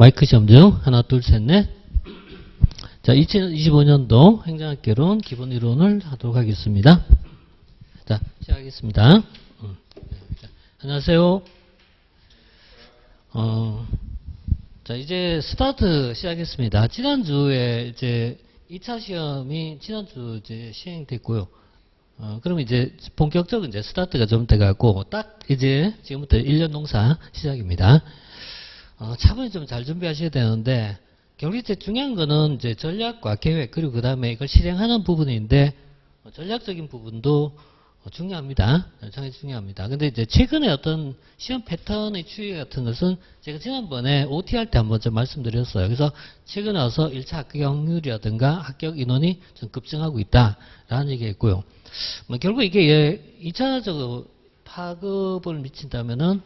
마이크 시험 중 하나, 둘, 셋, 넷. 자, 2025년도 행정학개론 기본 이론을 하도록 하겠습니다. 자, 시작하겠습니다. 안녕하세요. 자, 이제 스타트 시작했습니다. 지난주에 이제 2차 시험이 지난주 이제 시행됐고요. 그럼 이제 본격적으로 이제 스타트가 좀 돼가고 딱 이제 지금부터 1년 농사 시작입니다. 차분히 좀 잘 준비하셔야 되는데, 결국 이제 중요한 거는 이제 전략과 계획, 그리고 그 다음에 이걸 실행하는 부분인데, 전략적인 부분도 중요합니다. 상당히 중요합니다. 근데 이제 최근에 어떤 시험 패턴의 추이 같은 것은 제가 지난번에 OT 할 때 한번 좀 말씀드렸어요. 그래서 최근에 와서 1차 합격 확률이라든가 합격 인원이 좀 급증하고 있다라는 얘기가 있고요. 결국 이게 2차적으로 파급을 미친다면은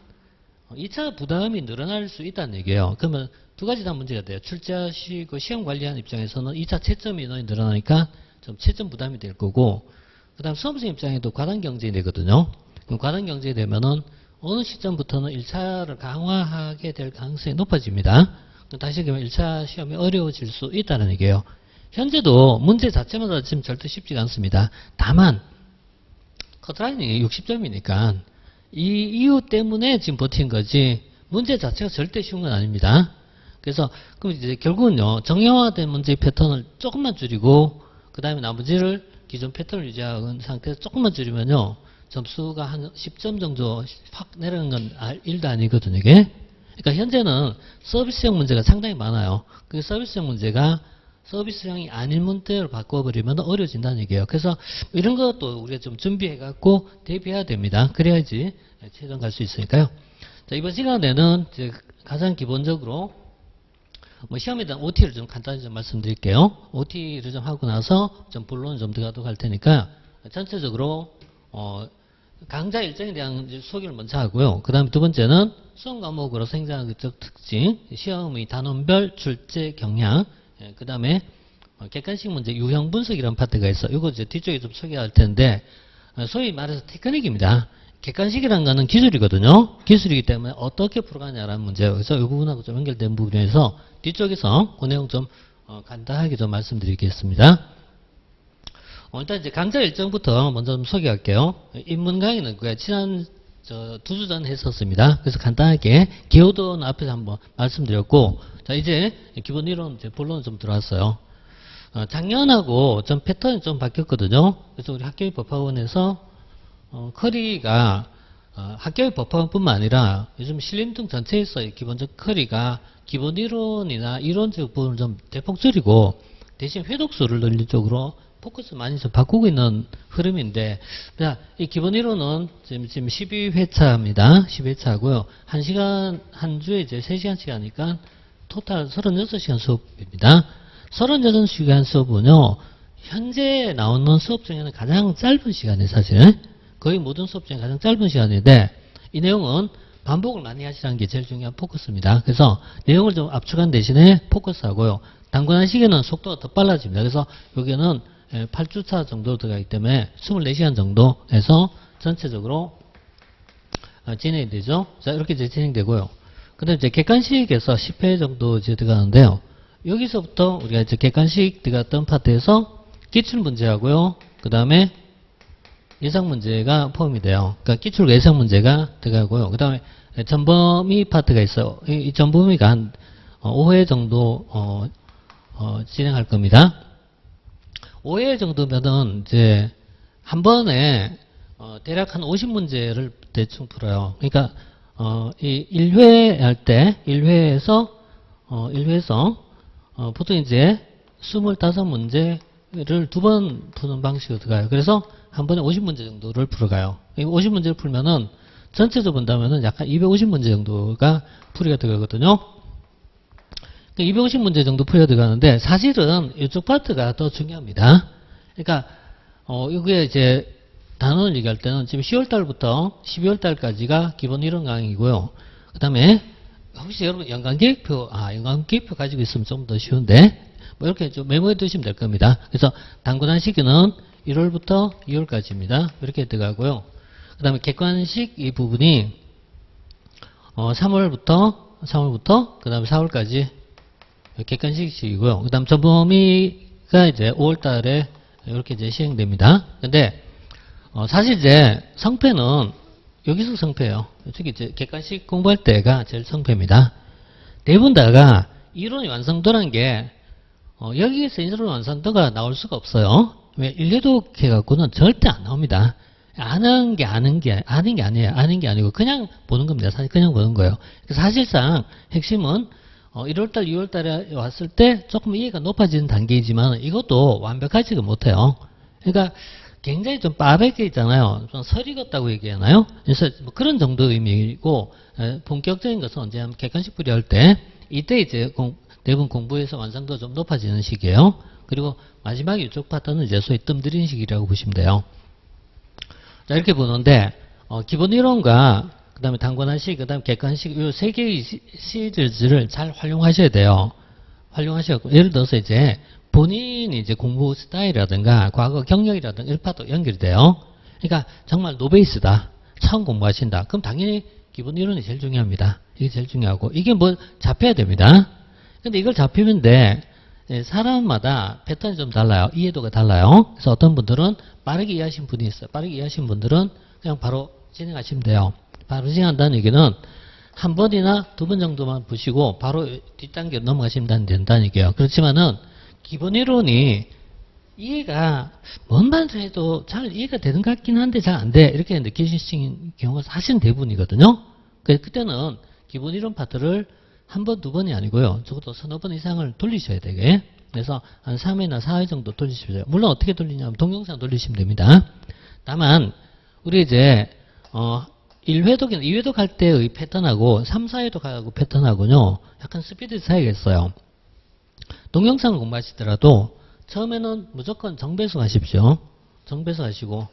2차 부담이 늘어날 수 있다는 얘기예요. 그러면 두 가지 다 문제가 돼요. 출제하시고 시험 관리하는 입장에서는 2차 채점 인원이 늘어나니까 좀 채점 부담이 될 거고, 그 다음 수험생 입장에도 과당 경쟁이 되거든요. 그럼 과당 경쟁이 되면은 어느 시점부터는 1차를 강화하게 될 가능성이 높아집니다. 다시 얘기하면 1차 시험이 어려워질 수 있다는 얘기예요. 현재도 문제 자체마다 지금 절대 쉽지가 않습니다. 다만 커트라인이 60점이니까 이 이유 때문에 지금 버틴 거지 문제 자체가 절대 쉬운 건 아닙니다. 그래서 그럼 이제 결국은요, 정형화된 문제의 패턴을 조금만 줄이고 그 다음에 나머지를 기존 패턴을 유지하는 상태에서 조금만 줄이면요, 점수가 한 10점 정도 확 내려가는 건 일도 아니거든요, 이게. 그러니까 현재는 서비스형 문제가 상당히 많아요. 그 서비스형 문제가 서비스형이 아닌 문제로 바꿔버리면 어려워진다는 얘기예요. 그래서 이런 것도 우리가 좀 준비해갖고 대비해야 됩니다. 그래야지 최종 갈 수 있으니까요. 자, 이번 시간에는 이제 가장 기본적으로 시험에 대한 OT를 좀 간단히 좀 말씀드릴게요. OT를 좀 하고 나서 좀 본론을 좀 들어가도록 할 테니까 전체적으로 강좌 일정에 대한 소개를 먼저 하고요. 그 다음에 두 번째는 수험 과목으로 행정학적 특징, 시험의 단원별 출제 경향, 그 다음에 객관식 문제 유형 분석이라는 파트가 있어. 이거 이제 뒤쪽에 좀 소개할 텐데, 소위 말해서 테크닉입니다. 객관식이라는 거는 기술이거든요. 기술이기 때문에 어떻게 풀어가냐라는 문제예요. 그래서 이 부분하고 좀 연결된 부분에서 뒤쪽에서 그 내용 좀 간단하게 좀 말씀드리겠습니다. 일단 이제 강좌 일정부터 먼저 좀 소개할게요. 입문 강의는 지난 2주 전 했었습니다. 그래서 간단하게 기호도는 앞에서 한번 말씀드렸고, 자, 이제 기본 이론 이제 본론은 좀 들어왔어요. 작년하고 좀 패턴이 좀 바뀌었거든요. 그래서 우리 학교의 법학원에서 커리가 학교의 법학원뿐만 아니라 요즘 신림등 전체에서의 기본적 커리가 기본 이론이나 이론적 부분을 좀 대폭 줄이고 대신 회독수를 늘리는 쪽으로 포커스 많이 좀 바꾸고 있는 흐름인데, 자, 이 기본 이론은 지금 12회차입니다. 12회차고요. 1시간, 한 주에 이제 3시간씩 하니까 토탈 36시간 수업입니다. 36시간 수업은요, 현재 나오는 수업 중에는 가장 짧은 시간이에요, 사실은. 거의 모든 수업 중에 가장 짧은 시간인데, 이 내용은 반복을 많이 하시라는 게 제일 중요한 포커스입니다. 그래서 내용을 좀 압축한 대신에 포커스하고요. 단권한 시기는 속도가 더 빨라집니다. 그래서 여기는 8주차 정도 들어가기 때문에 24시간 정도 해서 전체적으로 진행이 되죠. 자, 이렇게 이제 진행되고요. 그 다음에 이제 객관식에서 10회 정도 이제 들어가는데요. 여기서부터 우리가 이제 객관식 들어갔던 파트에서 기출문제하고요. 그 다음에 예상문제가 포함이 돼요. 그러니까 기출과 예상문제가 들어가고요. 그 다음에 전범위 파트가 있어요. 이 전범위가 한 5회 정도 진행할 겁니다. 5회 정도면은 이제 한 번에 대략 한 50문제를 대충 풀어요. 그러니까 이 1회 할 때 1회에서 보통 이제 25문제를 두 번 푸는 방식으로 들어가요. 그래서 한 번에 50문제 정도를 풀어가요. 50문제를 풀면은 전체적으로 본다면은 약간 250문제 정도가 풀이가 들어가거든요. 250문제 정도 풀려 들어가는데, 사실은 이쪽 파트가 더 중요합니다. 그러니까, 이게 이제 단원을 얘기할 때는 지금 10월달부터 12월달까지가 기본 이론 강의이고요. 그 다음에, 혹시 여러분 연간계획표, 연간계획표 가지고 있으면 좀 더 쉬운데, 이렇게 좀 메모해 두시면 될 겁니다. 그래서 단권한 시기는 1월부터 2월까지입니다. 이렇게 들어가고요. 그 다음에 객관식 이 부분이 3월부터 3월부터 그 다음에 4월까지 객관식이고요. 그 다음 전범위가 이제 5월 달에 이렇게 이제 시행됩니다. 근데, 사실 이제 성패는 여기서 성패예요. 이쪽이 이제 객관식 공부할 때가 제일 성패입니다. 대부분 다가 이론이 완성도란 게, 여기에서 이론 완성도가 나올 수가 없어요. 왜? 인류독 해갖고는 절대 안 나옵니다. 아는 게 아니에요. 아는 게 아니고 그냥 보는 겁니다. 사실 그냥 보는 거예요. 사실상 핵심은 1월달, 2월달에 왔을 때 조금 이해가 높아지는 단계이지만 이것도 완벽하지가 못해요. 그러니까 굉장히 좀 빠르게 있잖아요. 좀 설익었다고 얘기하나요? 그래서 뭐 그런 정도의 의미이고 본격적인 것은 언제 하면 객관식 풀이할 때 이때 이제 대부분 공부에서 완성도가 좀 높아지는 시기예요. 그리고 마지막 이쪽 파트는 이제 소위 뜸들이는 시기라고 보시면 돼요. 자, 이렇게 보는데, 기본 이론과, 그 다음에 단권화식, 그 다음에 객관식, 이 세 개의 시리즈를 잘 활용하셔야 돼요. 활용하셔고 예를 들어서 이제, 본인이 이제 공부 스타일이라든가, 과거 경력이라든가, 일파도 연결이 돼요. 그러니까, 정말 노베이스다. 처음 공부하신다. 그럼 당연히 기본 이론이 제일 중요합니다. 이게 제일 중요하고, 이게 뭐, 잡혀야 됩니다. 근데 이걸 잡히면 돼. 사람마다 패턴이 좀 달라요. 이해도가 달라요. 그래서 어떤 분들은 빠르게 이해하신 분이 있어요. 빠르게 이해하신 분들은 그냥 바로 진행하시면 돼요. 바로 진행한다는 얘기는 한 번이나 두 번 정도만 보시고 바로 뒷단계로 넘어가시면 된다는 얘기예요. 그렇지만은 기본 이론이 이해가 뭔 말을 해도 잘 이해가 되는 것 같긴 한데 잘 안 돼. 이렇게 느끼시는 경우가 사실은 대부분이거든요. 그때는 기본 이론 파트를 한 번, 두 번이 아니고요. 적어도 서너 번 이상을 돌리셔야 되게. 그래서 한 3회나 4회 정도 돌리시면 돼요. 물론 어떻게 돌리냐면 동영상 돌리시면 됩니다. 다만 우리 이제 1회독이나 2회독 할 때의 패턴하고 3, 4회독하고 패턴하고요. 약간 스피드 차이가 있어요. 동영상을 공부하시더라도 처음에는 무조건 정배속 하십시오. 정배속 하시고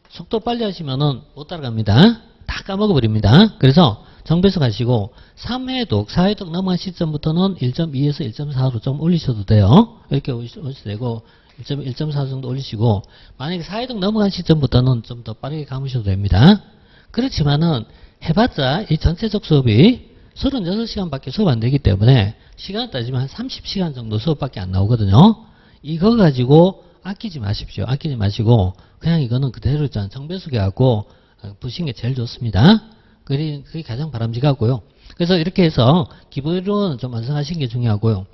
속도 빨리 하시면은 못 따라갑니다. 다 까먹어버립니다. 그래서 정배속 하시고 3회독, 4회독 넘어간 시점부터는 1.2에서 1.4로 좀 올리셔도 돼요. 이렇게 올리셔도 되고 1.4 정도 올리시고 만약에 4회독 넘어간 시점부터는 좀 더 빠르게 감으셔도 됩니다. 그렇지만은 해봤자 이 전체적 수업이 36시간밖에 수업 안 되기 때문에 시간 따지면 한 30시간 정도 수업밖에 안 나오거든요. 이거 가지고 아끼지 마십시오. 아끼지 마시고 그냥 이거는 그대로 정배속해 갖고 보시는 게 제일 좋습니다. 그게 가장 바람직하고요. 그래서 이렇게 해서 기본으로는 좀 완성하시는 게 중요하고요.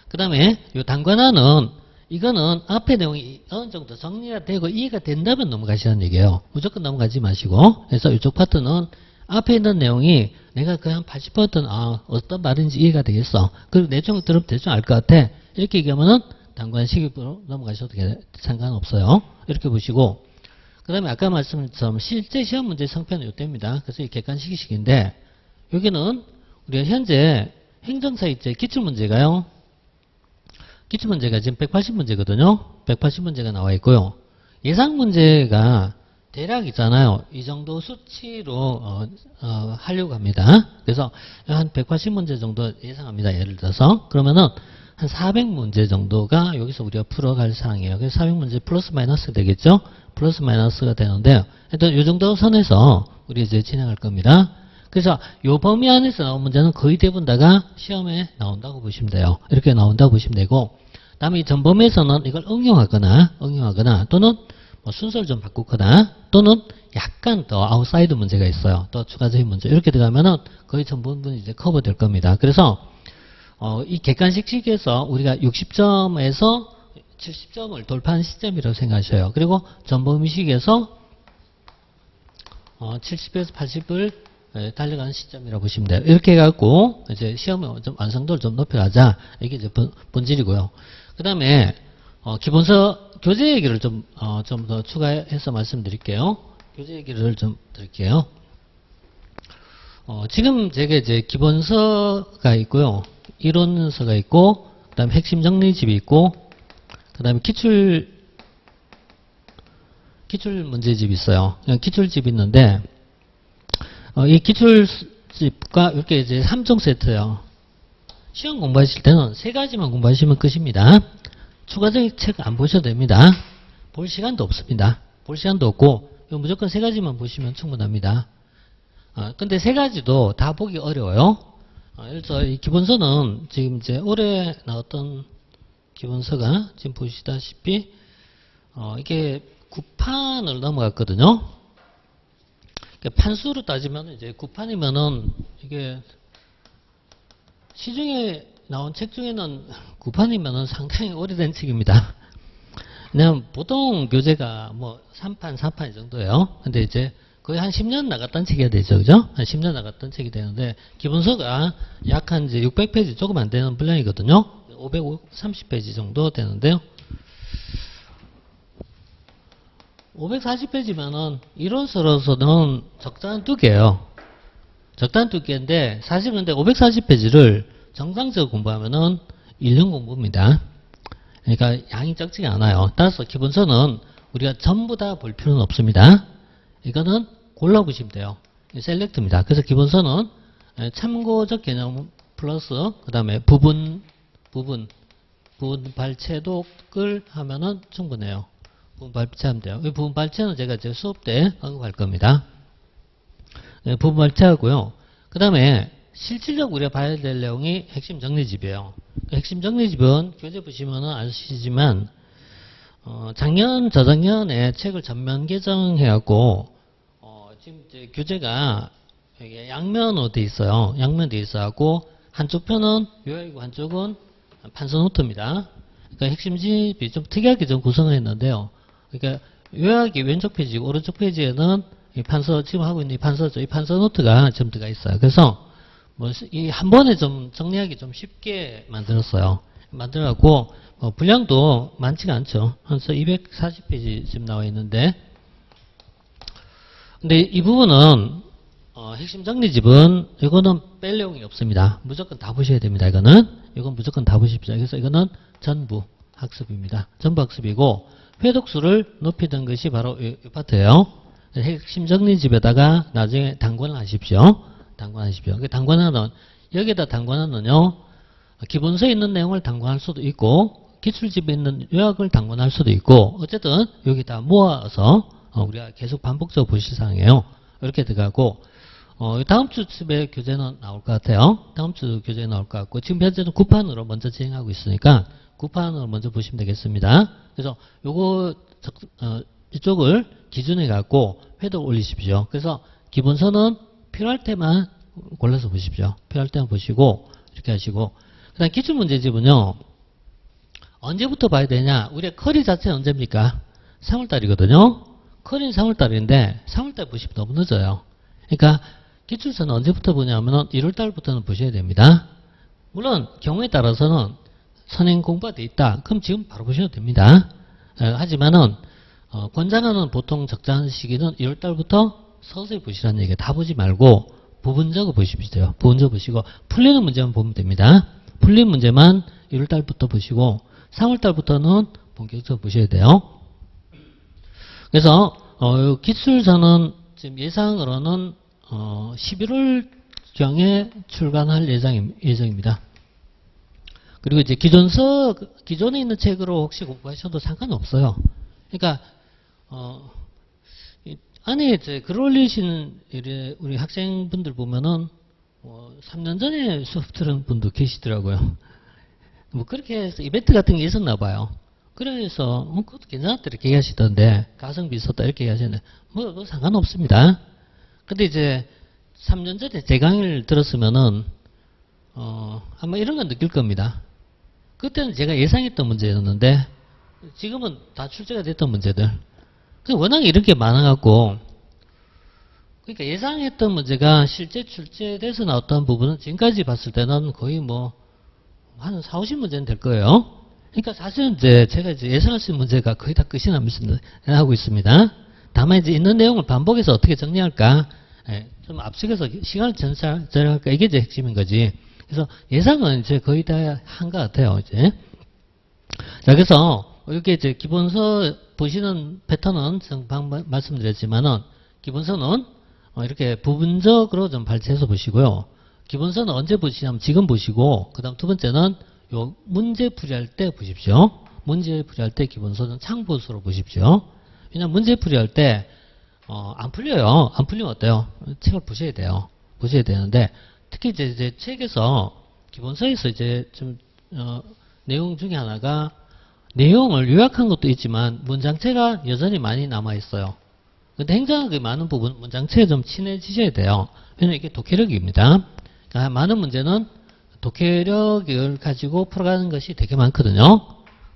그 다음에 이 단권화는 이거는 앞에 내용이 어느 정도 정리가 되고 이해가 된다면 넘어가시라는 얘기예요. 무조건 넘어가지 마시고. 그래서 이쪽 파트는 앞에 있는 내용이 내가 그 한 80%는 어떤 말인지 이해가 되겠어. 그리고 내용 들으면 대충 알 것 같아. 이렇게 얘기하면은 단권식으로 넘어가셔도 상관없어요. 이렇게 보시고. 그 다음에 아까 말씀드린 것처럼 실제 시험 문제 성패는 이때입니다. 그래서 이 객관식이식인데 여기는 우리가 현재 행정사이제 기출문제가요. 기출문제가 지금 180문제거든요. 180문제가 나와 있고요. 예상문제가 대략 있잖아요. 이 정도 수치로 하려고 합니다. 그래서 한 180문제 정도 예상합니다. 예를 들어서 그러면은 한 400문제 정도가 여기서 우리가 풀어갈 사항이에요. 그래서 400문제 플러스 마이너스 되겠죠? 플러스 마이너스가 되는데 하여튼 이 정도 선에서 우리 이제 진행할 겁니다. 그래서 이 범위 안에서 나온 문제는 거의 대부분 다가 시험에 나온다고 보시면 돼요. 이렇게 나온다고 보시면 되고 다음에 이 전범위에서는 이걸 응용하거나 또는 뭐 순서를 좀 바꾸거나 또는 약간 더 아웃사이드 문제가 있어요. 더 추가적인 문제 이렇게 들어가면은 거의 전부분이 이제 커버될 겁니다. 그래서 이 객관식식에서 우리가 60점에서 70점을 돌파한 시점이라고 생각하셔요. 그리고 전범위식에서 70에서 80을 달려가는 시점이라고 보시면 돼요. 이렇게 해갖고 이제 시험의 좀 완성도를 좀 높여가자. 이게 이제 본질이고요. 그 다음에 기본서 교재 얘기를 좀 더 추가해서 말씀드릴게요. 교재 얘기를 좀 드릴게요. 지금 제가 이제 기본서가 있고요. 이론서가 있고, 그 다음에 핵심 정리집이 있고, 그 다음에 기출 문제집이 있어요. 기출집이 있는데, 이 기출집과 이렇게 이제 3종 세트예요. 시험 공부하실 때는 세 가지만 공부하시면 끝입니다. 추가적인 책 안 보셔도 됩니다. 볼 시간도 없습니다. 볼 시간도 없고, 무조건 세 가지만 보시면 충분합니다. 근데 세 가지도 다 보기 어려워요. 그래서 이 기본서는 지금 이제 올해 나왔던 기본서가 지금 보시다시피 이게 9판을 넘어갔거든요. 그러니까 판수로 따지면 이제 9판이면은 이게 시중에 나온 책 중에는 9판이면은 상당히 오래된 책입니다. 그냥 보통 교재가 뭐 3판, 4판 이 정도예요. 근데 이제 거의 한 10년 나갔던 책이 되죠. 그죠? 한 10년 나갔던 책이 되는데, 기본서가 약 한 이제 600페이지 조금 안 되는 분량이거든요. 530페이지 정도 되는데요. 540페이지면은 이론서로서는 적당한 두께예요. 적당한 두께인데, 사실 근데 540페이지를 정상적으로 공부하면은 1년 공부입니다. 그러니까 양이 적지가 않아요. 따라서 기본서는 우리가 전부 다 볼 필요는 없습니다. 이거는 골라보시면 돼요. 셀렉트입니다. 그래서 기본서는 참고적 개념 플러스 그 다음에 부분 발췌독을 하면은 충분해요. 부분 발췌하면 돼요. 이 부분 발췌는 제가 이제 수업 때 언급할 겁니다. 부분 발췌하고요. 그 다음에 실질적으로 우리가 봐야 될 내용이 핵심 정리집이에요. 핵심 정리집은 교재 보시면은 아시지만 작년 저작년에 책을 전면 개정해갖고 지금 이제 교재가 이게 양면으로 돼 있어요. 양면 돼 있어갖고 한쪽 편은 요약이고 한쪽은 판서 노트입니다. 그러니까 핵심집이 좀 특이하게 좀 구성을 했는데요. 그러니까 요약이 왼쪽 페이지고 오른쪽 페이지에는 이 판서 지금 하고 있는 이 판서죠. 이 판서 노트가 좀 들어가 있어요. 그래서 뭐 이 한 번에 좀 정리하기 좀 쉽게 만들었어요. 만들어갖고 분량도 많지가 않죠. 한 240페이지쯤 나와 있는데, 근데 이 부분은 핵심 정리집은 이거는 뺄 내용이 없습니다. 무조건 다 보셔야 됩니다. 이건 무조건 다 보십시오. 그래서 이거는 전부 학습입니다. 전부 학습이고 회독수를 높이던 것이 바로 이 파트예요. 핵심 정리집에다가 나중에 단권을 하십시오. 단권하십시오. 단권하는 여기에다 단권하는요. 기본서에 있는 내용을 단권할 수도 있고 기출집에 있는 요약을 단권할 수도 있고 어쨌든 여기 다 모아서 우리가 계속 반복적으로 보실 사항이에요. 이렇게 들어가고 다음 주쯤에 교재는 나올 것 같아요. 다음 주 교재 나올 것 같고 지금 현재는 9판으로 먼저 진행하고 있으니까 9판으로 먼저 보시면 되겠습니다. 그래서 요거 이쪽을 기준에 갖고 회독 올리십시오. 그래서 기본서는 필요할 때만 골라서 보십시오. 필요할 때만 보시고 이렇게 하시고 그 다음 기출문제집은요. 언제부터 봐야 되냐? 우리가 커리 자체는 언제입니까? 3월달이거든요. 커리는 3월달인데 3월달 보시면 너무 늦어요. 그러니까 기출서는 언제부터 보냐면은 1월달부터는 보셔야 됩니다. 물론 경우에 따라서는 선행 공부가 돼 있다. 그럼 지금 바로 보셔도 됩니다. 하지만은 권장하는 보통 적당한 시기는 1월달부터 서서히 보시라는 얘기예요. 다 보지 말고 부분적으로 보십시오. 부분적으로 보시고 풀리는 문제만 보면 됩니다. 풀린 문제만 1월달부터 보시고 3월달부터는 본격적으로 보셔야 돼요. 그래서 기출서는 지금 예상으로는 11월경에 출간할 예정입니다. 그리고 이제 기존에 있는 책으로 혹시 공부하셔도 상관없어요. 그러니까 안에 이제 글 올리시는 우리 학생분들 보면은 3년 전에 수업 들은 분도 계시더라고요. 뭐 그렇게 해서 이벤트 같은 게 있었나 봐요. 그래서 그것도 괜찮았다 이렇게 얘기하시던데 가성비 있었다 이렇게 얘기하시는데 뭐 상관없습니다. 근데 이제 3년 전에 제 강의를 들었으면은 아마 이런 건 느낄 겁니다. 그때는 제가 예상했던 문제였는데 지금은 다 출제가 됐던 문제들. 워낙 이런 게 많아갖고 그러니까 예상했던 문제가 실제 출제돼서 나왔던 부분은 지금까지 봤을 때는 거의 뭐 한 4, 50문제는 될 거예요. 그러니까 사실은 이제 제가 이제 예상할 수 있는 문제가 거의 다 끝이 나고 있습니다. 다만 이제 있는 내용을 반복해서 어떻게 정리할까, 좀 앞서서 시간을 절약할까 이게 이제 핵심인 거지. 그래서 예상은 이제 거의 다 한 것 같아요. 이제 자 그래서 이렇게 이제 기본서 보시는 패턴은 방금 말씀드렸지만은 기본서는 이렇게 부분적으로 좀 발췌해서 보시고요. 기본서는 언제 보시냐면 지금 보시고 그 다음 두 번째는 요 문제 풀이할 때 보십시오. 문제 풀이할 때 기본서는 참고서로 보십시오. 왜냐면 문제 풀이할 때 안 풀려요. 안 풀리면 어때요? 책을 보셔야 돼요. 보셔야 되는데, 특히 이제 책에서, 기본서에서 이제 좀, 내용 중에 하나가, 내용을 요약한 것도 있지만, 문장체가 여전히 많이 남아있어요. 근데 행정학의 많은 부분, 문장체에 좀 친해지셔야 돼요. 왜냐면 이게 독해력입니다. 그러니까 많은 문제는 독해력을 가지고 풀어가는 것이 되게 많거든요.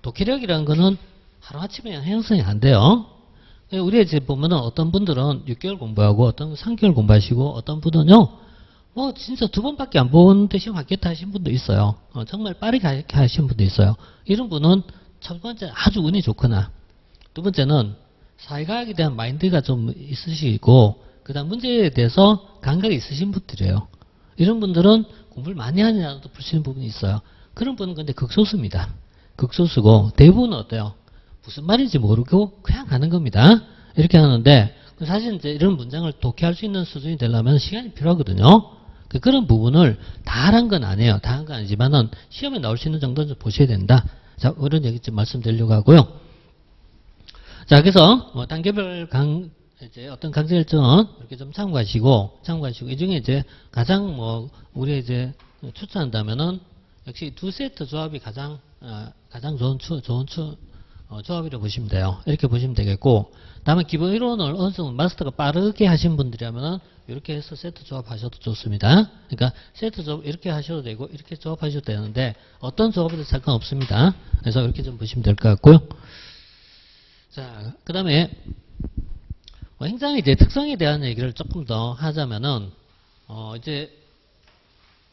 독해력이라는 거는 하루아침에 형성이 안 돼요. 우리 이제 보면은 어떤 분들은 6개월 공부하고 어떤 3개월 공부하시고 어떤 분은요, 뭐 진짜 2번밖에 안 보는데 시험 합격했다 하신 분도 있어요. 정말 빠르게 하신 분도 있어요. 이런 분은 첫 번째 아주 운이 좋거나 두 번째는 사회과학에 대한 마인드가 좀 있으시고 그 다음 문제에 대해서 감각이 있으신 분들이에요. 이런 분들은 공부를 많이 하느냐도 풀 수 있는 부분이 있어요. 그런 분은 근데 극소수입니다. 극소수고 대부분은 어때요? 무슨 말인지 모르고 그냥 가는 겁니다. 이렇게 하는데 사실 이제 이런 문장을 독해할 수 있는 수준이 되려면 시간이 필요하거든요. 그런 부분을 다 한 건 아니에요. 다 한 건 아니지만은 시험에 나올 수 있는 정도는 좀 보셔야 된다. 자, 이런 얘기 좀 말씀드리려고 하고요. 자, 그래서 단계별 이제 어떤 강좌 일정은 이렇게 좀 참고하시고 이 중에 이제 가장 우리 이제 추천한다면은 역시 2세트 조합이 가장 좋은 조합이라고 보시면 돼요. 이렇게 보시면 되겠고, 다음에 기본 이론을 어느 정도 마스터가 빠르게 하신 분들이라면은 이렇게 해서 세트 조합하셔도 좋습니다. 그러니까 세트 조합 이렇게 하셔도 되고 이렇게 조합하셔도 되는데 어떤 조합에도 상관없습니다. 그래서 이렇게 좀 보시면 될 것 같고요. 자, 그 다음에 행정의 이제 특성에 대한 얘기를 조금 더 하자면은 이제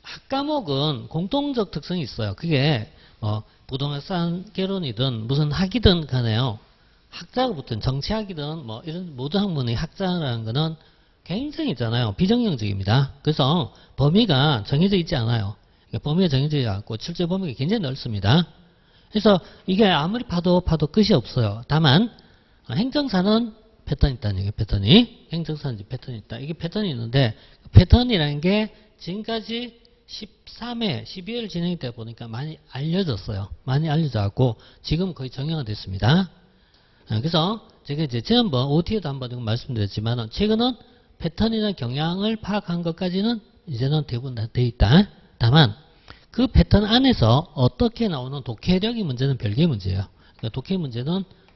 학과목은 공통적 특성이 있어요. 그게 부동산 개론이든 무슨 학이든 간에요. 학자가 붙은 정치학이든 이런 모든 학문의 학자라는 거는 굉장히 있잖아요. 비정형적입니다. 그래서 범위가 정해져 있지 않아요. 범위가 정해져 있지 않고 출제 범위가 굉장히 넓습니다. 그래서 이게 아무리 파도 끝이 없어요. 다만 행정사는 패턴이 있다는 얘기예요. 패턴이. 행정사는 이제 패턴이 있다. 이게 패턴이 있는데 패턴이라는 게 지금까지 13회, 12회를 진행이 되다 보니까 많이 알려졌어요. 많이 알려져갖고 지금 거의 정형화됐습니다. 그래서 제가 이제 지난번 OT에도 한번 말씀드렸지만 최근은 패턴이나 경향을 파악한 것까지는 이제는 대부분 다 돼 있다. 다만 그 패턴 안에서 어떻게 나오는 독해력의 문제는 별개의 문제예요. 그러니까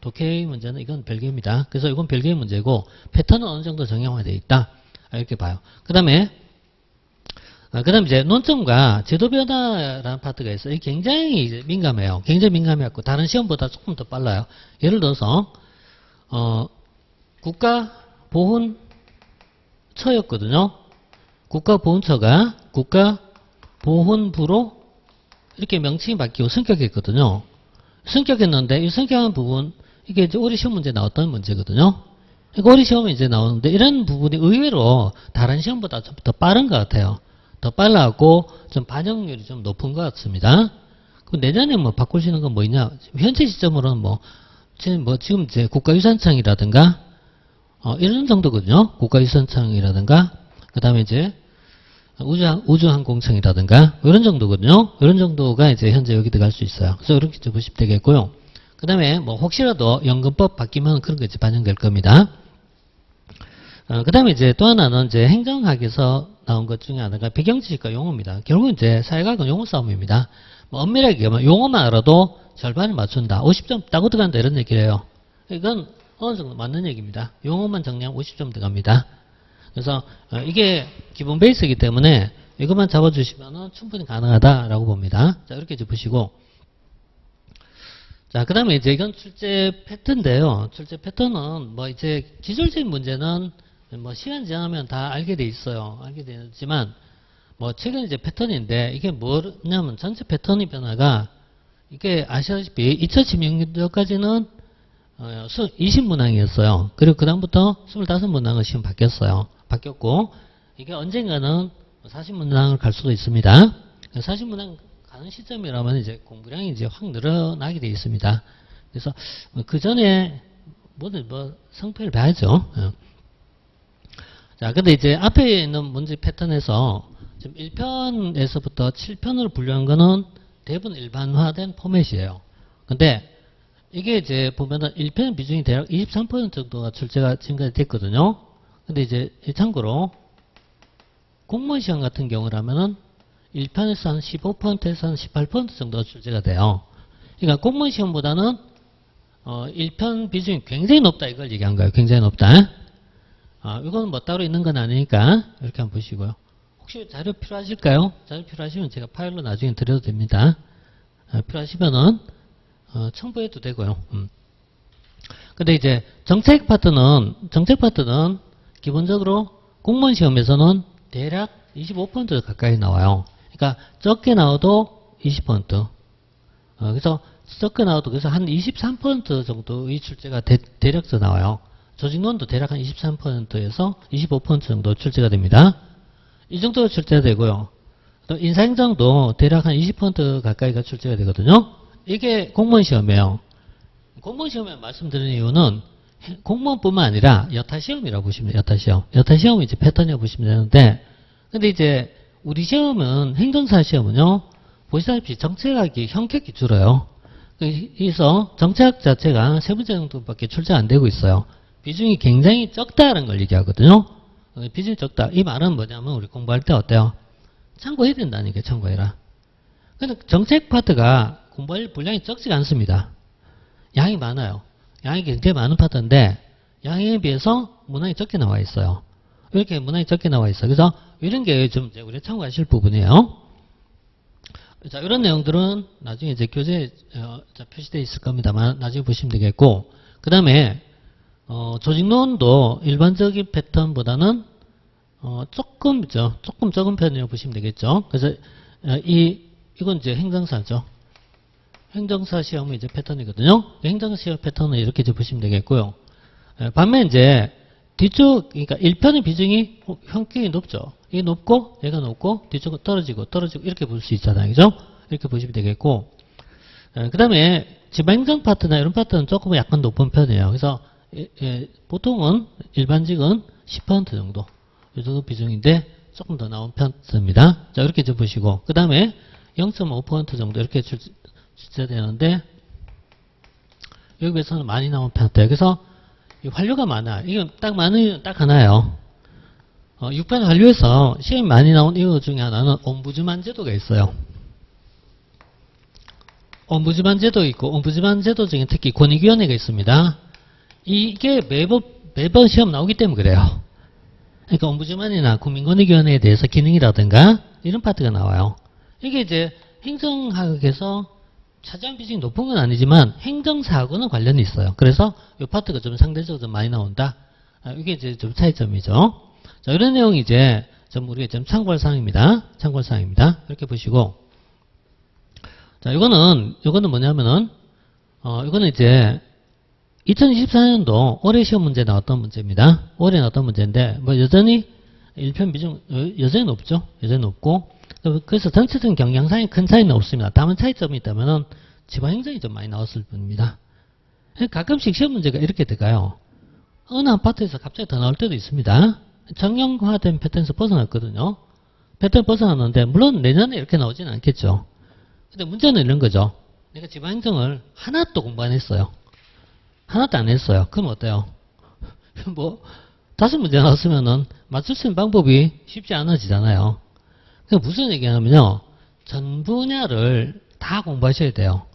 독해의 문제는 이건 별개입니다. 그래서 이건 별개의 문제고 패턴은 어느 정도 정형화되어 있다. 이렇게 봐요. 그 다음에 이제 논점과 제도 변화라는 파트가 있어요. 이게 굉장히 이제 민감해요. 굉장히 민감해갖고 다른 시험보다 조금 더 빨라요. 예를 들어서 국가보훈처였거든요. 국가보훈처가 국가보훈부로 이렇게 명칭이 바뀌고 성격했거든요. 성격했는데 이 성격한 부분 이게 이제 우리 시험 문제 나왔던 문제거든요. 그러니까 우리 시험에 이제 나오는데 이런 부분이 의외로 다른 시험보다 좀 더 빠른 것 같아요. 더 빨라갖고 좀 반영률이 좀 높은 것 같습니다. 그럼 내년에 바꿀 수 있는 건 뭐 있냐? 현재 시점으로는 지금 이제 국가유산청이라든가 이런 정도거든요. 국가유산청이라든가 그 다음에 이제 우주항공청이라든가 이런 정도거든요. 이런 정도가 이제 현재 여기 들어갈 수 있어요. 그래서 이렇게 좀 보시면 되겠고요. 그 다음에 혹시라도 연금법 바뀌면 그런 거 이제 반영될 겁니다. 그 다음에 이제 또 하나는 이제 행정학에서 나온 것 중에 하나가 배경지식과 용어입니다. 결국은 이제 사회과학은 용어 싸움입니다. 엄밀하게 얘기하면 용어만 알아도 절반을 맞춘다. 50점 따고 들어간다 이런 얘기를 해요. 이건 어느 정도 맞는 얘기입니다. 용어만 정리하면 50점 들어갑니다. 그래서 이게 기본 베이스이기 때문에 이것만 잡아주시면 충분히 가능하다라고 봅니다. 자, 이렇게 이제 보시고. 자, 그 다음에 이제 이건 출제 패턴인데요. 출제 패턴은 이제 기술적인 문제는 시간 지나면 다 알게 돼 있어요. 알게 되지만 최근 이제 패턴인데 이게 뭐냐면 전체 패턴의 변화가 이게 아시다시피 2016년도까지는 20문항이었어요. 그리고 그 다음부터 25문항을 시험 바뀌었고 이게 언젠가는 40문항을 갈 수도 있습니다. 40문항 가는 시점이라면 이제 공부량이 이제 확 늘어나게 되어 있습니다. 그래서 그 전에 성패를 봐야죠. 자, 근데 이제 앞에 있는 문제 패턴에서 지금 1편에서부터 7편으로 분류한 거는 대부분 일반화된 포맷이에요. 근데 이게 이제 보면은 1편 비중이 대략 23% 정도가 출제가 지금까지 됐거든요. 근데 이제 참고로 공무원 시험 같은 경우라면은 1편에서 한 15%에서 한 18% 정도가 출제가 돼요. 그러니까 공무원 시험보다는 1편 비중이 굉장히 높다 이걸 얘기한 거예요. 굉장히 높다. 이건 뭐 따로 있는 건 아니니까 이렇게 한번 보시고요. 혹시 자료 필요하실까요? 자료 필요하시면 제가 파일로 나중에 드려도 됩니다. 필요하시면은 첨부해도 되고요. 근데 이제 정책 파트는 기본적으로 공무원 시험에서는 대략 25% 가까이 나와요. 그러니까 적게 나와도 20%. 그래서 적게 나와도 그래서 한 23% 정도의 출제가 대략서 나와요. 조직론도 대략 한 23%에서 25% 정도 출제가 됩니다. 이 정도가 출제가 되고요. 또 인사행정도 대략 한 20% 가까이가 출제가 되거든요. 이게 공무원 시험이에요. 공무원 시험에 말씀드리는 이유는 공무원뿐만 아니라 여타시험이라고 보시면 돼요. 여타시험. 여타시험이 이제 패턴이라고 보시면 되는데, 근데 이제 우리 시험은 행정사 시험은요, 보시다시피 정책학이 현격히 줄어요. 그래서 정책학 자체가 세 문제 정도밖에 출제 안 되고 있어요. 비중이 굉장히 적다는 걸 얘기하거든요. 비중이 적다. 이 말은 뭐냐면 우리 공부할 때 어때요? 참고해야 된다는 게 참고해라. 근데 정책 파트가 공부할 분량이 적지가 않습니다. 양이 많아요. 양이 굉장히 많은 파트인데 양에 비해서 문항이 적게 나와 있어요. 이렇게 문항이 적게 나와 있어요. 그래서 이런 게 좀 이제 우리가 참고하실 부분이에요. 자, 이런 내용들은 나중에 이제 교재에 표시되어 있을 겁니다만 나중에 보시면 되겠고, 그 다음에 조직론도 일반적인 패턴보다는 조금 적은 편이라고 보시면 되겠죠. 그래서 이건 이제 행정사죠. 행정사 시험은 이제 패턴이거든요. 행정사 시험 패턴은 이렇게 이제 보시면 되겠고요. 반면 이제 뒤쪽, 그러니까 1편의 비중이 현격히 높죠. 이게 높고, 얘가 높고, 뒤쪽은 떨어지고, 이렇게 볼 수 있잖아요. 그죠? 이렇게 보시면 되겠고, 그 다음에 지방행정 파트나 이런 파트는 조금 약간 높은 편이에요. 그래서, 보통은, 일반직은 10% 정도. 이 정도 비중인데, 조금 더 나온 편입니다. 자, 이렇게 이제 보시고, 그 다음에 0.5% 정도 이렇게 출제되는데, 여기 비해서는 많이 나온 편이에요. 그래서, 환류가 많아. 이건 딱 많은 이유는 딱 하나예요. 6편 환류에서 시험이 많이 나온 이유 중에 하나는 옴부즈만 제도가 있어요. 옴부즈만 제도 있고, 옴부즈만 제도 중에 특히 권익위원회가 있습니다. 이게 매번 시험 나오기 때문에 그래요. 그러니까 옴부즈만이나 국민권익위원회에 대해서 기능이라든가 이런 파트가 나와요. 이게 이제 행정학에서 차지한 비중이 높은 건 아니지만 행정사하고는 관련이 있어요. 그래서 이 파트가 좀 상대적으로 좀 많이 나온다. 이게 이제 좀 차이점이죠. 자, 이런 내용이 이제 좀 우리가 좀 참고할 사항입니다. 참고할 사항입니다. 이렇게 보시고, 자, 이거는 뭐냐면은 이거는 이제 2024년도 올해 시험 문제 나왔던 문제입니다. 올해 나왔던 문제인데 뭐 여전히 1편 비중 여전히 높죠. 여전히 높고, 그래서 전체적인 경향상에 큰 차이는 없습니다. 다만 차이점이 있다면은 지방행정이 좀 많이 나왔을 뿐입니다. 가끔씩 시험 문제가 이렇게 들어가요. 어느 한 파트에서 갑자기 더 나올 때도 있습니다. 정형화된 패턴에서 벗어났거든요. 패턴 벗어났는데 물론 내년에 이렇게 나오지는 않겠죠. 근데 문제는 이런 거죠. 내가 지방행정을 하나도 공부 안 했어요. 하나도 안 했어요. 그럼 어때요? 뭐 5문제 나왔으면은 맞출 수 있는 방법이 쉽지 않아지잖아요. 무슨 얘기냐면요. 전 분야를 다 공부하셔야 돼요.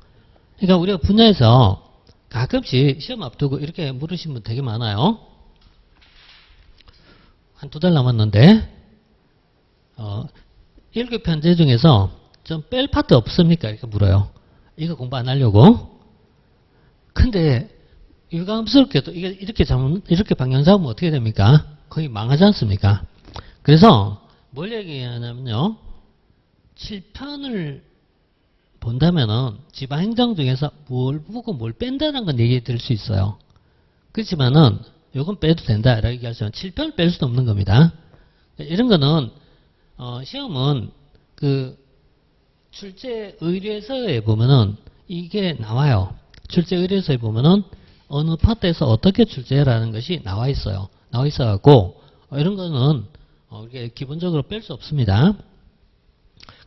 그러니까 우리가 분야에서 가끔씩 시험 앞두고 이렇게 물으신 분 되게 많아요. 한 2달 남았는데 1급 편제 중에서 좀 뺄 파트 없습니까? 이렇게 물어요. 이거 공부 안 하려고. 근데 유감스럽게도 이렇게 방향 잡으면 어떻게 됩니까? 거의 망하지 않습니까? 그래서 뭘 얘기하냐면요. 7편을 본다면은 지방행정 중에서 뭘 보고 뭘 뺀다는 건 얘기 드릴 수 있어요. 그렇지만은 요건 빼도 된다 라고 얘기할 수는 7편을 뺄 수는 없는 겁니다. 이런 거는 시험은 그 출제 의뢰서에 보면은 이게 나와요. 출제 의뢰서에 보면은 어느 파트에서 어떻게 출제라는 것이 나와 있어요. 나와 있어갖고 이런 거는 이게 기본적으로 뺄 수 없습니다.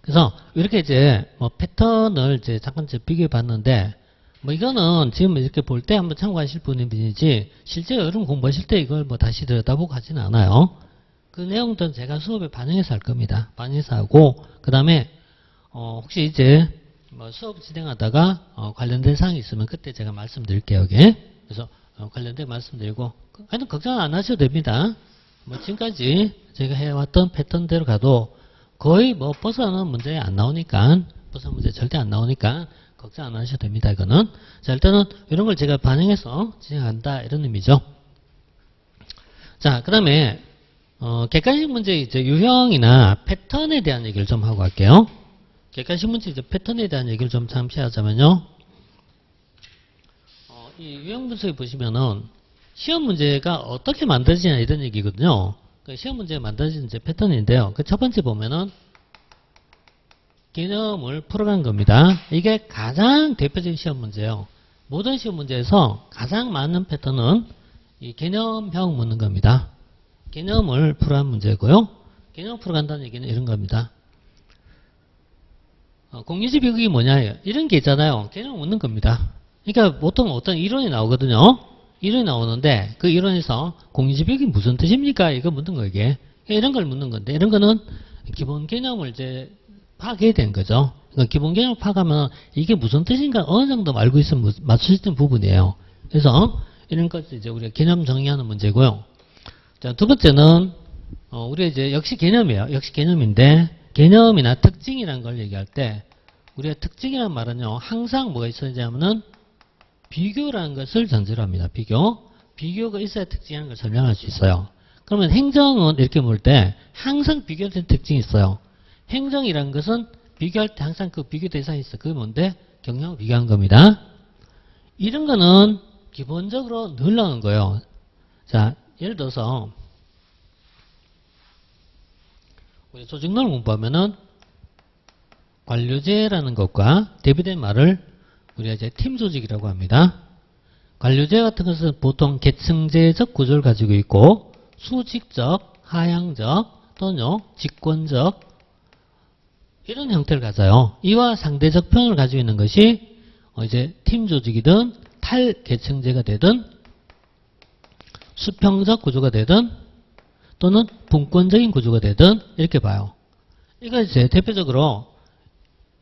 그래서 이렇게 이제 뭐 패턴을 이제 잠깐 비교해 봤는데 뭐 이거는 지금 이렇게 볼 때 한번 참고하실 분이지 실제 여러분 공부하실 때 이걸 뭐 다시 들여다보고 하지는 않아요. 그 내용들은 제가 수업에 반영해서 할 겁니다. 반영해서 하고 그 다음에 혹시 이제 뭐 수업 진행하다가 관련된 사항이 있으면 그때 제가 말씀드릴게요. 여기. 그래서 관련된 말씀드리고 하여튼 걱정 안 하셔도 됩니다. 뭐 지금까지 제가 해왔던 패턴대로 가도 거의 뭐 벗어나는 문제 안 나오니까 벗어나는 문제 절대 안 나오니까 걱정 안 하셔도 됩니다. 이거는. 자, 일단은 이런 걸 제가 반영해서 진행한다 이런 의미죠. 자, 그 다음에 객관식 문제 이제 유형이나 패턴에 대한 얘기를 좀 하고 갈게요. 객관식 문제 이제 패턴에 대한 얘기를 좀 잠시 하자면요. 이 유형 분석에 보시면은 시험 문제가 어떻게 만들어지냐 이런 얘기거든요. 그 시험 문제가 만들어지는 이제 패턴인데요. 그 첫 번째 보면은 개념을 풀어간 겁니다. 이게 가장 대표적인 시험 문제예요. 모든 시험 문제에서 가장 많은 패턴은 이 개념형 묻는 겁니다. 개념을 풀어간 문제고요. 개념을 풀어간다는 얘기는 이런 겁니다. 공유지 비극이 뭐냐 이런 게 있잖아요. 개념을 묻는 겁니다. 그러니까 보통 어떤 이론이 나오거든요. 이론이 나오는데 그 이론에서 공유지 비극이 무슨 뜻입니까? 이거 묻는 거 이게. 이런 걸 묻는 건데 이런 거는 기본 개념을 이제 파악해야 되는 거죠. 그러니까 기본 개념을 파악하면 이게 무슨 뜻인가 어느 정도 알고 있으면 맞출 수 있는 부분이에요. 그래서 이런 것을 이제 우리가 개념 정의하는 문제고요. 자, 두 번째는 우리가 이제 역시 개념이에요. 역시 개념인데 개념이나 특징이라는 걸 얘기할 때 우리가 특징이라는 말은요. 항상 뭐가 있어야 되냐면은 비교라는 것을 전제로 합니다. 비교가 있어야 특징이라는 걸 설명할 수 있어요. 그러면 행정은 이렇게 볼 때 항상 비교된 특징이 있어요. 행정이라는 것은 비교할 때 항상 그 비교 대상이 있어. 그게 뭔데? 경량을 비교한 겁니다. 이런 거는 기본적으로 늘 나오는 거예요. 자, 예를 들어서 우리 조직론을 공부하면은 관료제라는 것과 대비된 말을 우리가 이제 팀 조직이라고 합니다. 관료제 같은 것은 보통 계층제적 구조를 가지고 있고 수직적, 하향적 또는 직권적 이런 형태를 가져요. 이와 상대적 편을 가지고 있는 것이 이제 팀 조직이든 탈계층제가 되든 수평적 구조가 되든 또는 분권적인 구조가 되든 이렇게 봐요. 이거 이제 대표적으로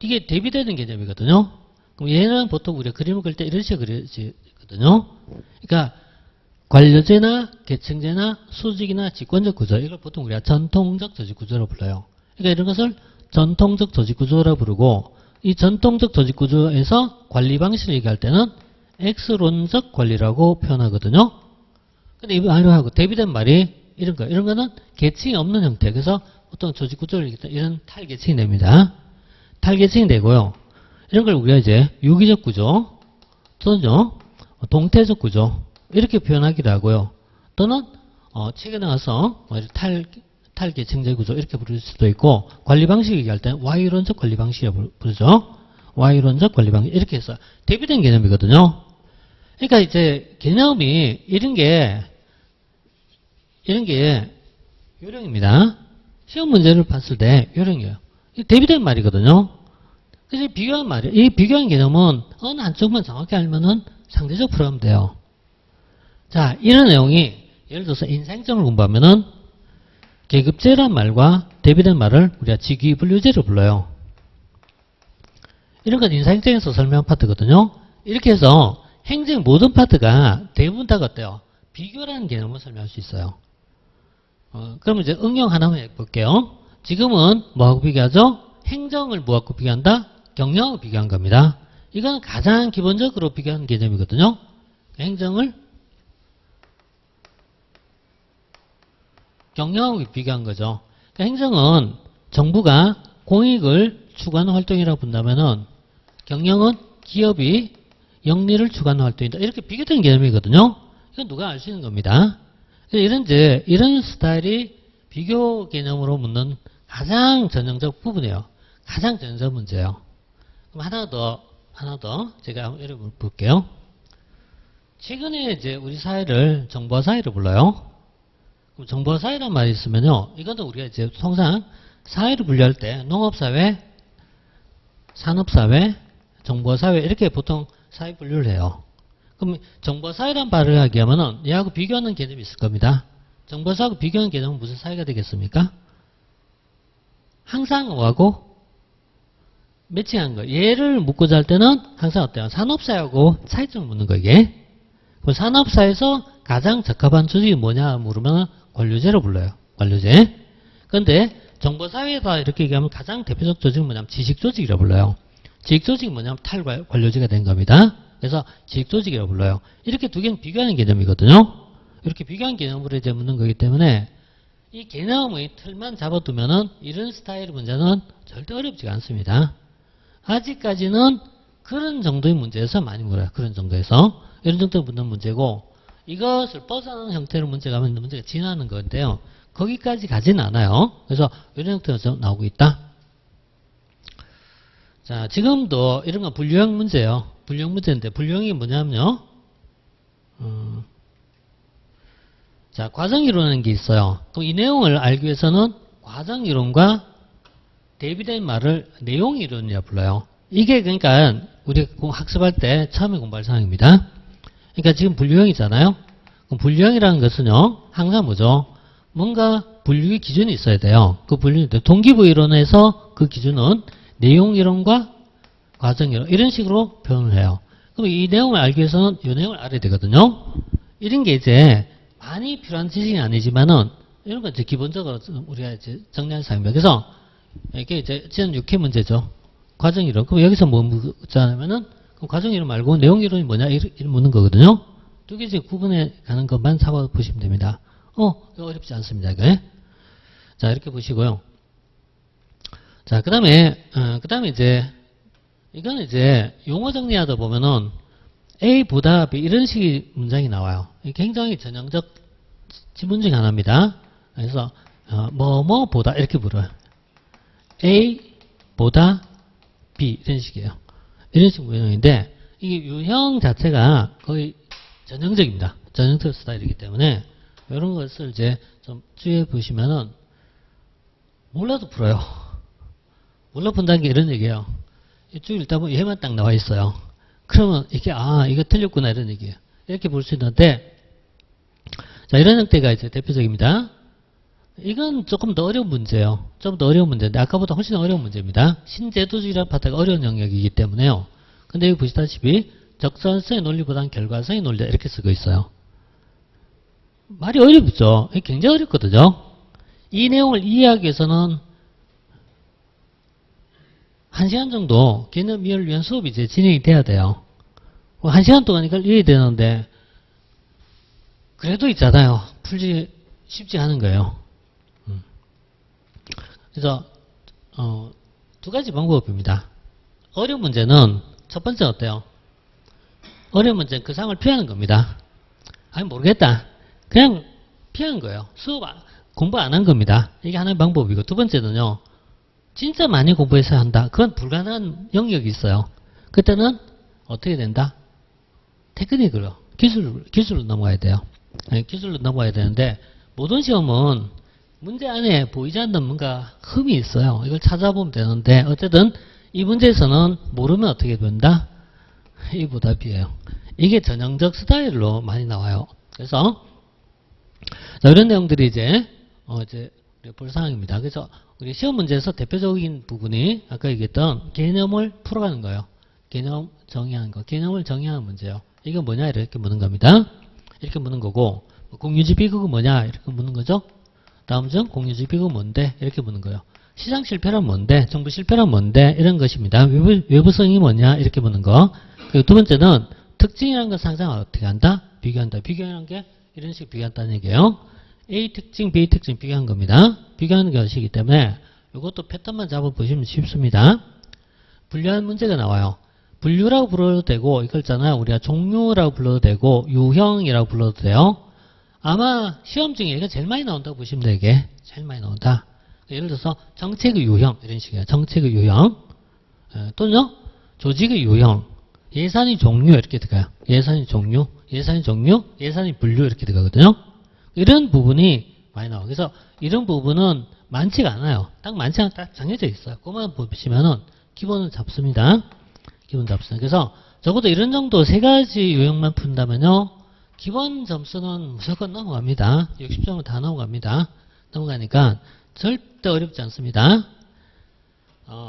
이게 대비되는 개념이거든요. 그럼 얘는 보통 우리가 그림을 그릴 때 이런 식으로 그려지거든요. 그러니까 관료제나 계층제나 수직이나 직권적 구조 이걸 보통 우리가 전통적 조직 구조로 불러요. 그러니까 이런 것을 전통적 조직 구조라고 부르고 이 전통적 조직 구조에서 관리 방식을 얘기할 때는 X론적 관리라고 표현하거든요. 근데 이 말하고 대비된 말이 이런 거. 이런 거는 계층이 없는 형태. 그래서 보통 조직 구조를 얘기할 때 이런 탈계층이 됩니다. 탈계층이 되고요. 이런 걸 우리가 이제 유기적 구조 또는 동태적 구조 이렇게 표현하기도 하고요. 또는 최근에 와서 탈계층제 구조 이렇게 부를 수도 있고 관리 방식 얘기할 때는 Y론적 관리 방식이라고 부르죠. Y론적 관리 방식 이렇게 해서 대비된 개념이거든요. 그러니까 이제 개념이 이런 게 요령입니다. 시험 문제를 봤을 때 요령이에요. 대비된 말이거든요. 그래서 비교한 말이에요. 이 비교한 개념은 어느 한쪽만 정확히 알면은 상대적 풀어가면 돼요. 자, 이런 내용이 예를 들어서 인사행정을 공부하면은 계급제란 말과 대비된 말을 우리가 직위분류제로 불러요. 이런 건 인사행정에서 설명한 파트거든요. 이렇게 해서 행정 모든 파트가 대부분 다 어때요? 비교라는 개념을 설명할 수 있어요. 그럼 이제 응용 하나만 해볼게요. 지금은 뭐하고 비교하죠? 행정을 뭐하고 비교한다? 경영하고 비교한 겁니다. 이건 가장 기본적으로 비교하는 개념이거든요. 행정을 경영하고 비교한 거죠. 그러니까 행정은 정부가 공익을 추구하는 활동이라고 본다면은 경영은 기업이 영리를 추구하는 활동이다. 이렇게 비교된 개념이거든요. 이건 누가 알 수 있는 겁니다. 이런 스타일이 비교 개념으로 묻는 가장 전형적 부분이에요. 가장 전형적 문제예요. 그럼 하나 더 제가 예를 볼게요. 최근에 이제 우리 사회를 정보화 사회로 불러요. 그럼 정보화 사회란 말이 있으면요. 이것도 우리가 이제 통상 사회를 분류할 때 농업사회, 산업사회, 정보화 사회 이렇게 보통 사회 분류를 해요. 그럼 정보사회란 말을 하게 하면은 얘하고 비교하는 개념이 있을 겁니다. 정보사하고 비교하는 개념은 무슨 사회가 되겠습니까? 항상 뭐하고 매칭한 거. 얘를 묻고자 할 때는 항상 어때요? 산업사회하고 차이점을 묻는 거, 이게. 그럼 산업사회에서 가장 적합한 조직이 뭐냐 물으면 관료제로 불러요. 관료제. 그런데 정보사회에다 이렇게 얘기하면 가장 대표적 조직은 뭐냐면 지식조직이라고 불러요. 지식조직이 뭐냐면 탈관료제가 된 겁니다. 그래서 지식조직이라고 불러요. 이렇게 두 개는 비교하는 개념이거든요. 이렇게 비교한 개념으로 이제 묻는 거기 때문에 이 개념의 틀만 잡아두면은 이런 스타일의 문제는 절대 어렵지가 않습니다. 아직까지는 그런 정도의 문제에서 많이 물어요. 그런 정도에서. 이런 정도로 묻는 문제고, 이것을 벗어나는 형태로 문제가 하면 문제가 진화하는 건데요. 거기까지 가진 않아요. 그래서 이런 형태로 나오고 있다. 자, 지금도 이런 건 분류형 문제예요. 분류형 문제인데, 분류형이 뭐냐면요. 자, 과정이론이라는 게 있어요. 그럼 이 내용을 알기 위해서는 과정이론과 대비된 말을 내용이론이라고 불러요. 이게 그러니까 우리 학습할 때 처음에 공부할 사항입니다. 그러니까 지금 분류형이잖아요. 그럼 분류형이라는 것은요, 항상 뭐죠? 뭔가 분류의 기준이 있어야 돼요. 그 분류인데 동기부 이론에서 그 기준은 내용이론과 과정이론 이런 식으로 표현을 해요. 그럼 이 내용을 알기 위해서는 이 내용을 알아야 되거든요. 이런 게 이제 많이 필요한 지식이 아니지만은 이런 건 이제 기본적으로 우리가 이제 정리할 사항입니다. 그래서 이게 이제 지난 6회 문제죠. 과정이론. 그럼 여기서 뭐 묻자면은 그럼 과정이론 말고 내용이론이 뭐냐 이렇게 묻는 거거든요. 두 개 이제 구분해 가는 것만 잡아보시면 됩니다. 이거 어렵지 않습니다. 이게. 자, 이렇게 보시고요. 자, 그 다음에 이제 이거는 이제 용어 정리하다 보면은 A보다 B 이런 식의 문장이 나와요. 이게 굉장히 전형적 지문 중 하나입니다. 그래서 뭐뭐보다 이렇게 불어요. A보다 B 이런 식이에요. 이런 식 문형인데 이게 유형 자체가 거의 전형적입니다. 전형적 스타일이기 때문에 이런 것을 이제 좀 주의해 보시면은 몰라도 풀어요. 몰라 푼다는 게 이런 얘기예요. 쭉 읽다 보면 얘만 딱 나와 있어요. 그러면 이게 이거 틀렸구나 이런 얘기예요. 이렇게 볼 수 있는데 자, 이런 형태가 이제 대표적입니다. 이건 조금 더 어려운 문제예요. 좀 더 어려운 문제인데 아까보다 훨씬 어려운 문제입니다. 신제도주의라는 파트가 어려운 영역이기 때문에요. 근데 여기 보시다시피 적선성의 논리보다는 결과성의 논리다 이렇게 쓰고 있어요. 말이 어렵죠. 굉장히 어렵거든요. 이 내용을 이해하기 위해서는 1시간 정도 개념 이해를 위한 수업이 이제 진행이 돼야 돼요. 1시간 동안 이걸 이해해야 되는데 그래도 있잖아요. 풀지 쉽지 않은 거예요. 그래서 두 가지 방법입니다. 어려운 문제는 첫 번째 어때요? 어려운 문제는 그 상황을 피하는 겁니다. 아니 모르겠다. 그냥 피하는 거예요. 수업 공부 안 한 겁니다. 이게 하나의 방법이고 두 번째는요. 진짜 많이 공부해서 한다. 그건 불가능한 영역이 있어요. 그때는 어떻게 된다? 테크닉으로 기술로 넘어가야 돼요. 기술로 넘어가야 되는데 모든 시험은 문제 안에 보이지 않는 뭔가 흠이 있어요. 이걸 찾아보면 되는데 어쨌든 이 문제에서는 모르면 어떻게 된다? A보다 B예요. 이게 전형적 스타일로 많이 나와요. 그래서 자, 이런 내용들이 이제 볼 사항입니다. 그래서 우리 시험 문제에서 대표적인 부분이 아까 얘기했던 개념을 풀어가는 거예요. 개념 정의하는 거. 개념을 정의하는 문제예요. 이거 뭐냐 이렇게 묻는 겁니다. 이렇게 묻는 거고 공유지 비극은 뭐냐 이렇게 묻는 거죠. 다음 중 공유지 비극은 뭔데 이렇게 묻는 거예요. 시장 실패란 뭔데 정부 실패란 뭔데 이런 것입니다. 외부성이 뭐냐 이렇게 묻는 거. 그리고 두 번째는 특징이라는 것 상상을 어떻게 한다? 비교한다. 비교하는 게 이런 식으로 비교한다는 얘기예요. A 특징, B 특징 비교한 겁니다. 비교하는 것이기 때문에 이것도 패턴만 잡아보시면 쉽습니다. 분류하는 문제가 나와요. 분류라고 불러도 되고 이걸 있잖아요. 우리가 종류라고 불러도 되고 유형이라고 불러도 돼요. 아마 시험 중에 이거 제일 많이 나온다고 보시면 돼요. 이게 제일 많이 나온다. 예를 들어서 정책의 유형 이런 식이에요. 정책의 유형 또는요. 조직의 유형 예산의 종류 이렇게 들어가요. 예산의 종류, 예산의 종류, 예산의 분류 이렇게 들어가거든요. 이런 부분이 많이 나와요. 그래서 이런 부분은 많지가 않아요. 딱 많지 않아 딱 정해져 있어요. 그것만 보시면은 기본은 잡습니다. 기본 잡습니다. 그래서 적어도 이런 정도 세 가지 유형만 푼다면요. 기본 점수는 무조건 넘어갑니다. 60점은 다 넘어갑니다. 넘어가니까 절대 어렵지 않습니다.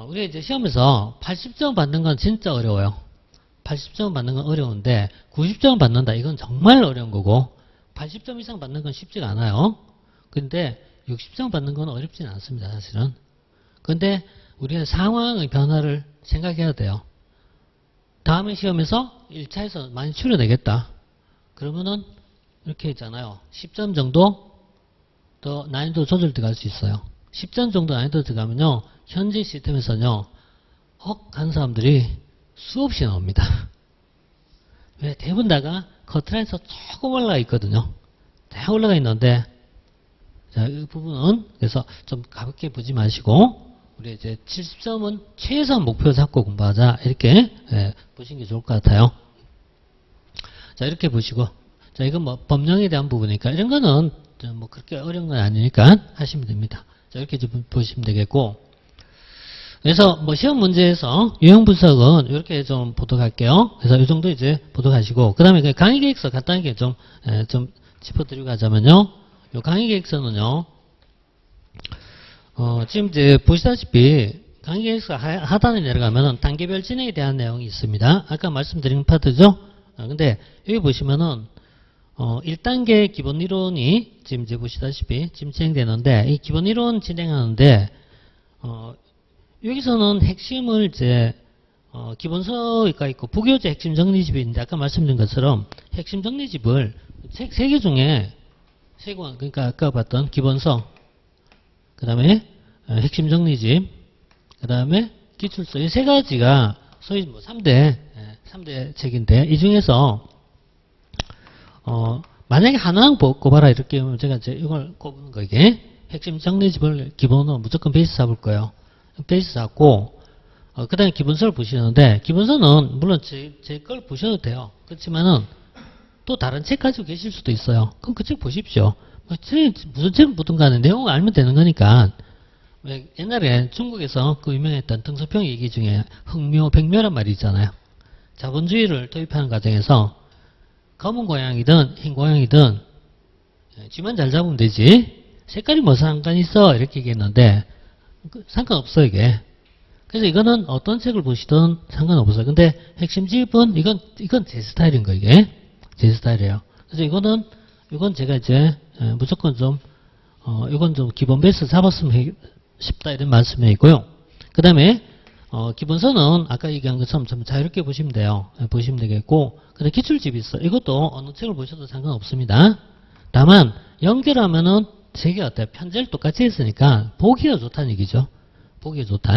우리가 이제 시험에서 80점 받는 건 진짜 어려워요. 80점 받는 건 어려운데 90점 받는다. 이건 정말 어려운 거고 80점 이상 받는 건 쉽지가 않아요. 근데 60점 받는 건 어렵진 않습니다. 사실은. 근데 우리는 상황의 변화를 생각해야 돼요. 다음에 시험에서 1차에서 많이 줄여내겠다. 그러면은 이렇게 있잖아요. 10점 정도 더 난이도 조절 들어갈 수 있어요. 10점 정도 난이도 들어가면요. 현재 시스템에서는요. 하는 사람들이 수없이 나옵니다. 왜? 대부분 다가 커트라인에서 조금 올라가 있거든요. 다 올라가 있는데 자, 이 부분은 그래서 좀 가볍게 보지 마시고 우리 이제 70점은 최소한 목표 잡고 공부하자 이렇게 보시는 게 좋을 것 같아요. 자, 이렇게 보시고 자, 이건 뭐 법령에 대한 부분이니까 이런 거는 뭐 그렇게 어려운 건 아니니까 하시면 됩니다. 자, 이렇게 좀 보시면 되겠고 그래서 뭐 시험 문제에서 유형 분석은 이렇게 좀 보도록 할게요. 그래서 이 정도 이제 보도록 하시고 그 다음에 강의 계획서 간단하게 좀 짚어드리고 가자면요. 요 강의 계획서는요. 지금 이제 보시다시피 강의 계획서 하단에 내려가면은 단계별 진행에 대한 내용이 있습니다. 아까 말씀드린 파트죠. 근데 여기 보시면은 1단계 기본 이론이 지금 이제 보시다시피 지금 진행되는데 이 기본 이론 진행하는데 여기서는 핵심을 이제 기본서가 있고 부교재 핵심 정리집이 있는데 아까 말씀드린 것처럼 핵심 정리집을 책 3개 중에 그러니까 아까 봤던 기본서 그 다음에 핵심 정리집 그 다음에 기출서 이 3가지가 소위 뭐 3대 책인데 이 중에서 만약에 하나만 꼽아라 이렇게 하면 제가 이제 이걸 꼽는 거 이게 핵심 정리집을 기본으로 무조건 베이스 잡을 거예요. 베이스 잡고 그 다음에 기본서를 보시는데 기본서는 물론 제 걸 보셔도 돼요. 그렇지만은 또 다른 책 가지고 계실 수도 있어요. 그럼 그 책 보십시오. 무슨 책을 보든 간에 내용을 알면 되는 거니까 옛날에 중국에서 그 유명했던 등소평 얘기 중에 흑묘, 백묘란 말이 있잖아요. 자본주의를 도입하는 과정에서 검은 고양이든 흰 고양이든 쥐만 잘 잡으면 되지 색깔이 뭐 상관이 있어 이렇게 얘기했는데 상관없어 이게. 그래서 이거는 어떤 책을 보시든 상관없어요. 근데 핵심 집은 이건 제 스타일인 거 이게 제 스타일이에요. 그래서 이건 제가 이제 무조건 좀 이건 좀 기본 베이스 잡았으면 싶다 이런 말씀이고요. 그 다음에 기본서는 아까 얘기한 것처럼 좀 자유롭게 보시면 돼요. 보시면 되겠고 근데 기출집이 있어. 이것도 어느 책을 보셔도 상관없습니다. 다만 연결하면은 제게 어때요? 편제를 똑같이 했으니까 보기가 좋다는 얘기죠. 보기가 좋다.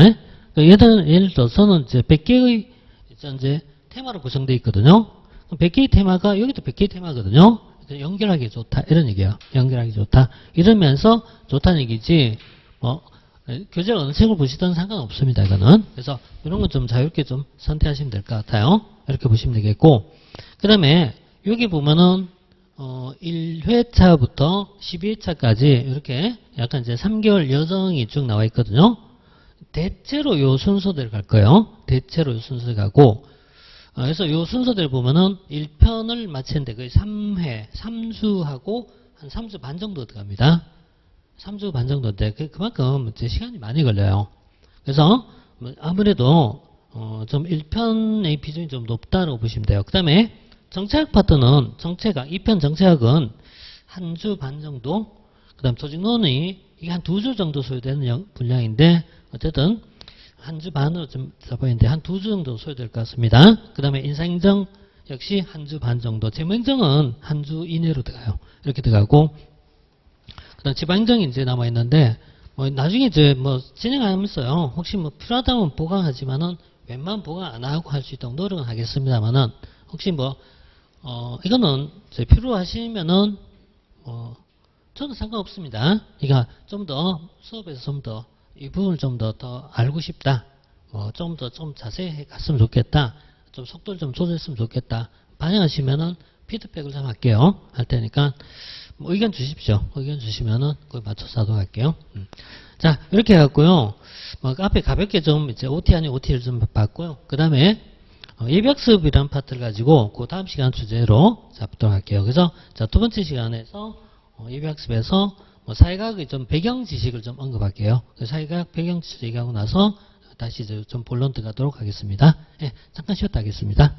예를 들어서는 이제 100개의 이제 테마로 구성되어 있거든요. 100개의 테마가 여기도 100개의 테마거든요. 연결하기 좋다 이런 얘기예요. 연결하기 좋다 이러면서 좋다는 얘기지 교재 어느 책을 보시든 상관없습니다. 이거는. 그래서 이런 건 좀 자유롭게 좀 선택하시면 될 것 같아요. 이렇게 보시면 되겠고 그 다음에 여기 보면은 1회차부터 12회차까지 이렇게 약간 이제 3개월 여정이 쭉 나와 있거든요. 대체로 요 순서대로 갈 거예요. 대체로 요 순서대로 가고 그래서 요 순서대로 보면은 1편을 마치는데 거의 3회, 3수하고 한 3수 반 정도 들어갑니다. 3주 반 정도인데 그만큼 이제 시간이 많이 걸려요. 그래서 아무래도 좀 1편의 비중이 좀 높다고 보시면 돼요. 그 다음에 정체학 파트는 2편 정체학은 한 주 반 정도 그 다음 조직론이 이게 한 2주 정도 소요되는 분량인데 어쨌든 한 주 반으로 좀 잡아있는데 한 2주 정도 소요될 것 같습니다. 그 다음에 인사행정 역시 한 주 반 정도 재무행정은 한 주 이내로 들어가요. 이렇게 들어가고 그 다음 지방행정이 이제 남아있는데 나중에 이제 진행하면서요 혹시 필요하다면 보강하지만은 웬만하면 보강 안 하고 할 수 있도록 노력은 하겠습니다만은 혹시 이거는 필요하시면은 저는 상관없습니다. 그러니까 좀 더 수업에서 좀 더 이 부분을 좀 더 알고 싶다. 좀 더 좀 자세히 갔으면 좋겠다. 좀 속도를 좀 조절했으면 좋겠다. 반영하시면은 피드백을 좀 할게요. 할 테니까 의견 주십시오. 의견 주시면은 거기 맞춰서 하도록 할게요. 자, 이렇게 해갖고요. 앞에 가볍게 좀 이제 OT 아닌 OT를 좀 봤고요. 그 다음에 예비학습이라는 파트를 가지고 그 다음 시간 주제로 잡도록 할게요. 그래서 자, 두 번째 시간에서 예비학습에서 사회과학의 좀 배경 지식을 좀 언급할게요. 사회과학 배경 지식 얘기하고 나서 다시 좀 본론 들어가도록 하겠습니다. 예, 잠깐 쉬었다 하겠습니다.